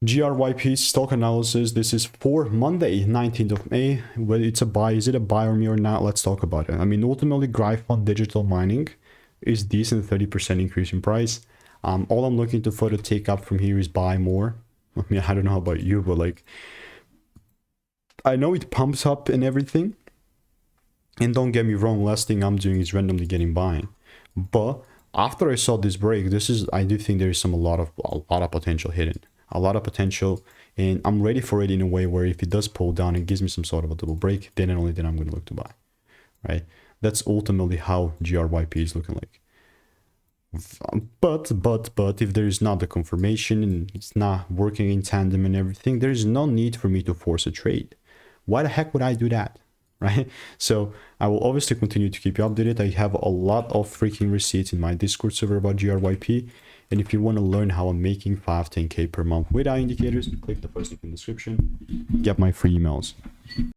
GRYP stock analysis. This is for Monday, 19th of May. Whether it's a buy, is it a buy or me or not? Let's talk about it. I mean, ultimately, Gryphon Digital Mining is decent, 30% increase in price. All I'm looking to further take up from here is buy more. I mean, I don't know about you, but like, I know it pumps up and everything. And don't get me wrong, last thing I'm doing is randomly getting buying. But after I saw this break, I do think there is a lot of potential hidden. A lot of potential, and I'm ready for it in a way where if it does pull down and gives me some sort of a double break, then and only then I'm going to look to buy, right? That's ultimately how GRYP is looking like. But if there is not the confirmation and it's not working in tandem and everything, there is no need for me to force a trade. Why the heck would I do that, right? So I will obviously continue to keep you updated. I have a lot of freaking receipts in my Discord server about GRYP. And if you want to learn how I'm making 5-10K per month without indicators, click the first link in the description. Get my free emails.